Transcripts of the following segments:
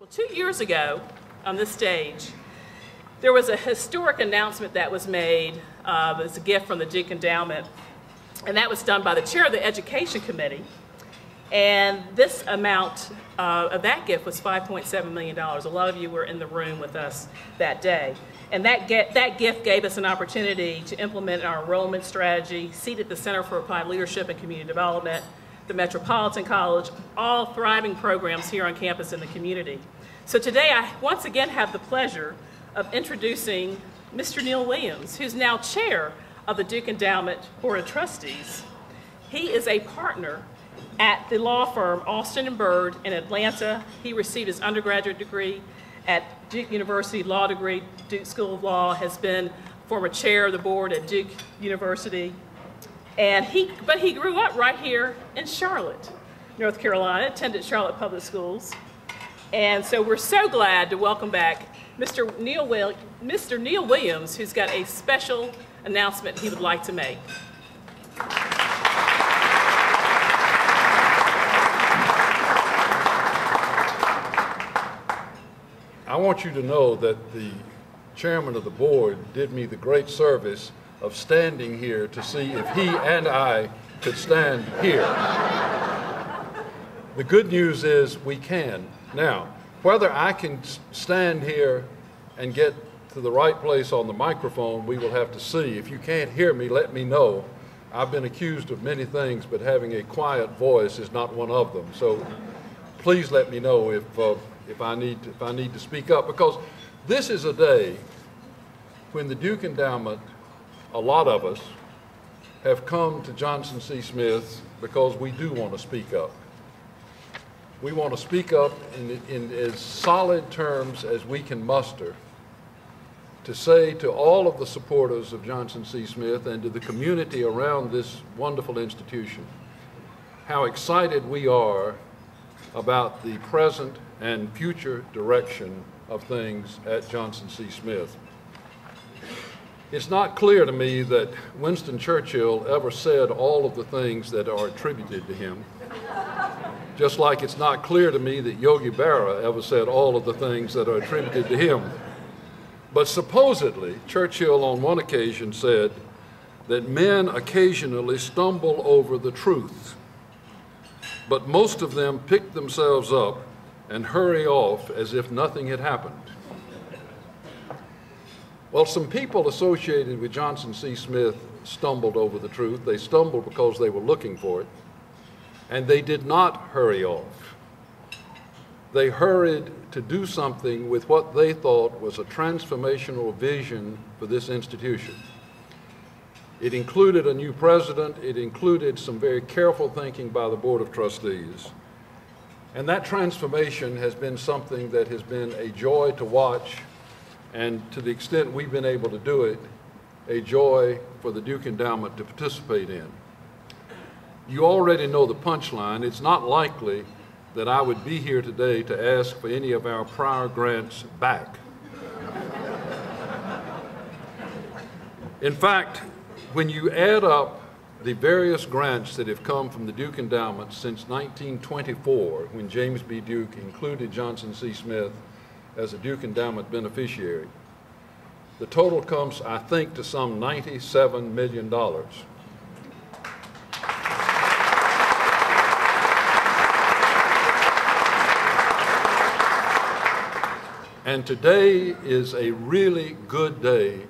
Well, 2 years ago on this stage, there was a historic announcement that was made as a gift from the Duke Endowment, and that was done by the chair of the Education Committee. And this amount of that gift was $5.7 million. A lot of you were in the room with us that day. And that gift gave us an opportunity to implement our enrollment strategy, seat at the Center for Applied Leadership and Community Development, the Metropolitan College, all thriving programs here on campus in the community. So today I once again have the pleasure of introducing Mr. Neil Williams, who's now chair of the Duke Endowment Board of Trustees. He is a partner at the law firm Alston & Bird in Atlanta. He received his undergraduate degree at Duke University, law degree, Duke School of Law, has been former chair of the board at Duke University. But he grew up right here in Charlotte, North Carolina, attended Charlotte Public Schools. And so we're so glad to welcome back Mr. Neil Williams, who's got a special announcement he would like to make. I want you to know that the chairman of the board did me the great service of standing here to see if he and I could stand here. The good news is we can. Now, whether I can stand here and get to the right place on the microphone, we will have to see. If you can't hear me, let me know. I've been accused of many things, but having a quiet voice is not one of them. So please let me know if I need to speak up, because this is a day when the Duke Endowment, a lot of us, have come to Johnson C. Smith because we do want to speak up. We want to speak up in as solid terms as we can muster to say to all of the supporters of Johnson C. Smith and to the community around this wonderful institution how excited we are about the present and future direction of things at Johnson C. Smith. It's not clear to me that Winston Churchill ever said all of the things that are attributed to him, just like it's not clear to me that Yogi Berra ever said all of the things that are attributed to him. But supposedly, Churchill on one occasion said that men occasionally stumble over the truth, but most of them pick themselves up and hurry off as if nothing had happened. Well, some people associated with Johnson C. Smith stumbled over the truth. They stumbled because they were looking for it, and they did not hurry off. They hurried to do something with what they thought was a transformational vision for this institution. It included a new president. It included some very careful thinking by the Board of Trustees. And that transformation has been something that has been a joy to watch, and to the extent we've been able to do it, a joy for the Duke Endowment to participate in. You already know the punchline. It's not likely that I would be here today to ask for any of our prior grants back. In fact, when you add up the various grants that have come from the Duke Endowment since 1924, when James B. Duke included Johnson C. Smith as a Duke Endowment beneficiary, the total comes, I think, to some $97 million. And today is a really good day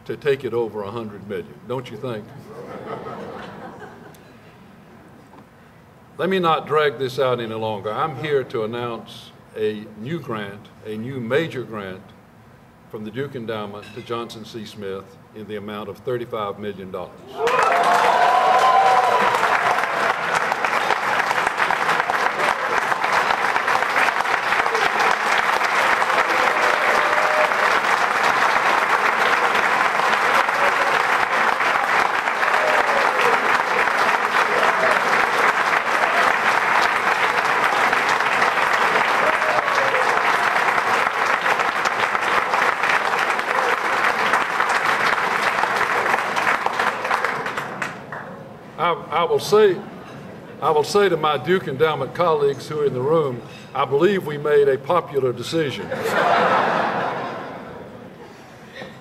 to take it over 100 million, don't you think? Let me not drag this out any longer. I'm here to announce a new grant, a new major grant from the Duke Endowment to Johnson C. Smith in the amount of $35 million. I will say to my Duke Endowment colleagues who are in the room, I believe we made a popular decision.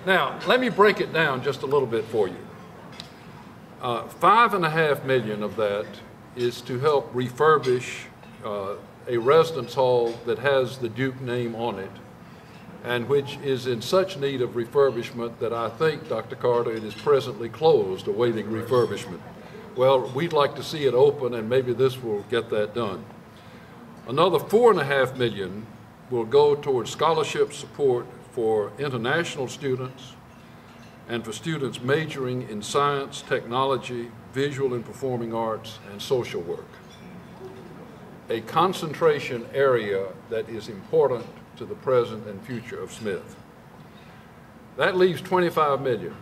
Now, let me break it down just a little bit for you. $5.5 million of that is to help refurbish a residence hall that has the Duke name on it, and which is in such need of refurbishment that I think, Dr. Carter, it is presently closed, awaiting refurbishment. Well, we'd like to see it open, and maybe this will get that done. Another $4.5 million will go towards scholarship support for international students and for students majoring in science, technology, visual and performing arts, and social work. A concentration area that is important to the present and future of Smith. That leaves $25 million.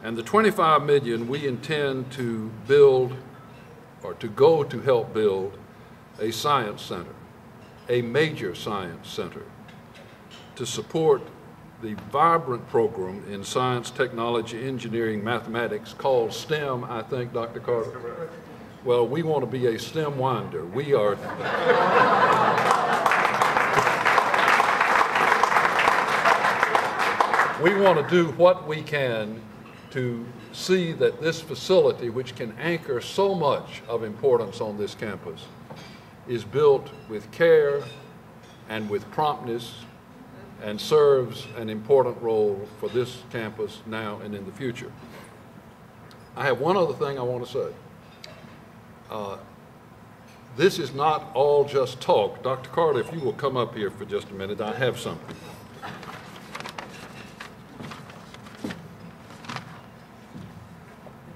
And the $25 million we intend to build, or to go to help build, a science center, a major science center, to support the vibrant program in science, technology, engineering, mathematics called STEM, I think, Dr. Carter? Well, we want to be a STEM winder. We are. We want to do what we can to see that this facility, which can anchor so much of importance on this campus, is built with care and with promptness and serves an important role for this campus now and in the future. I have one other thing I want to say. This is not all just talk. Dr. Carter, if you will come up here for just a minute, I have something.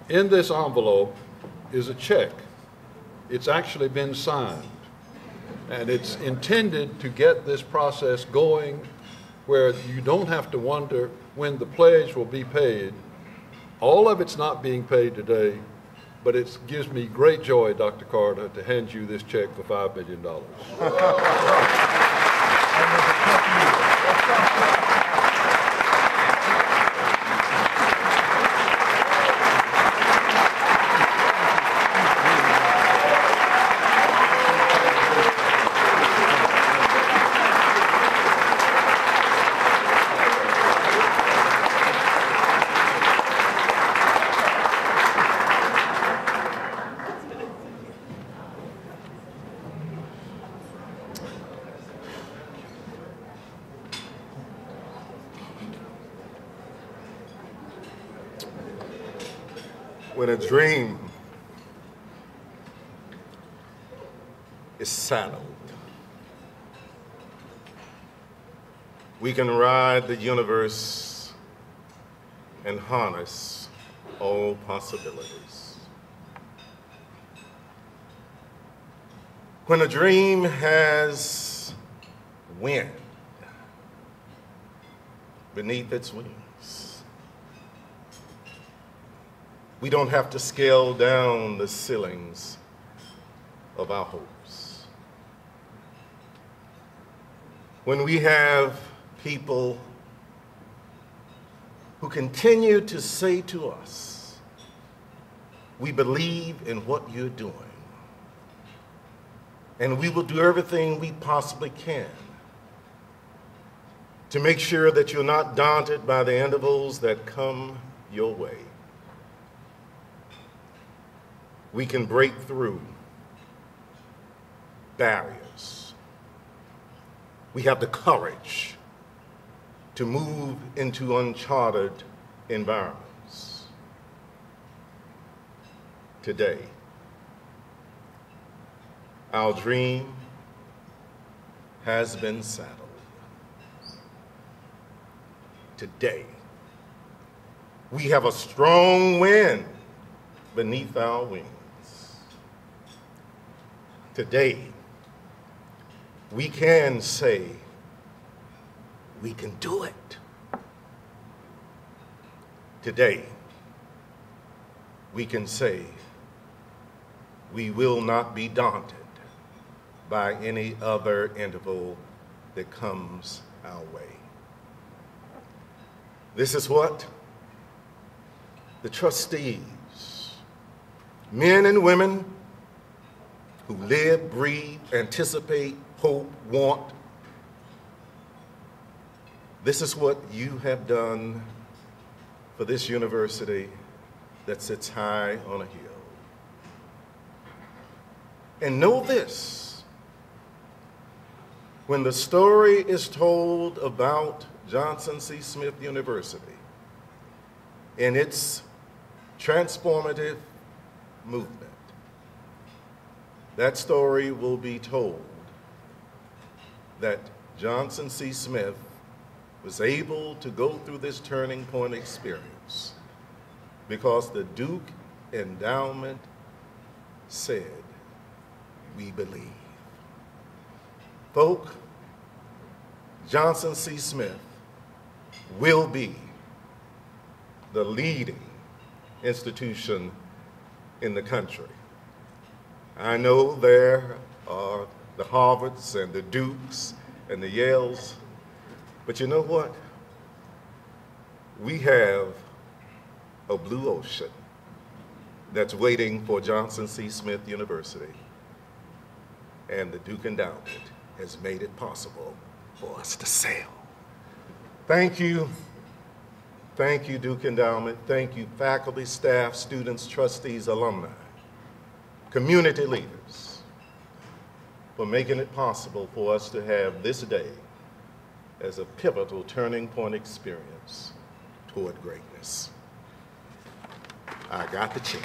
In this envelope is a check. It's actually been signed, and it's intended to get this process going where you don't have to wonder when the pledge will be paid. All of it's not being paid today, but it gives me great joy, Dr. Carter, to hand you this check for $5 million. When a dream is saddled, we can ride the universe and harness all possibilities. When a dream has wind beneath its wings, we don't have to scale down the ceilings of our hopes. When we have people who continue to say to us, we believe in what you're doing, and we will do everything we possibly can to make sure that you're not daunted by the intervals that come your way. We can break through barriers. We have the courage to move into uncharted environments. Today, our dream has been saddled. Today, we have a strong wind beneath our wings. Today, we can say, we can do it. Today, we can say, we will not be daunted by any other interval that comes our way. This is what the trustees, men and women who live, breathe, anticipate, hope, want. This is what you have done for this university that sits high on a hill. And know this, when the story is told about Johnson C. Smith University and its transformative movement, that story will be told that Johnson C. Smith was able to go through this turning point experience because the Duke Endowment said, "We believe." Folk, Johnson C. Smith will be the leading institution in the country. I know there are the Harvards and the Dukes and the Yales, but you know what? We have a blue ocean that's waiting for Johnson C. Smith University, and the Duke Endowment has made it possible for us to sail. Thank you. Thank you, Duke Endowment. Thank you, faculty, staff, students, trustees, alumni, community leaders, for making it possible for us to have this day as a pivotal turning point experience toward greatness. I got the check.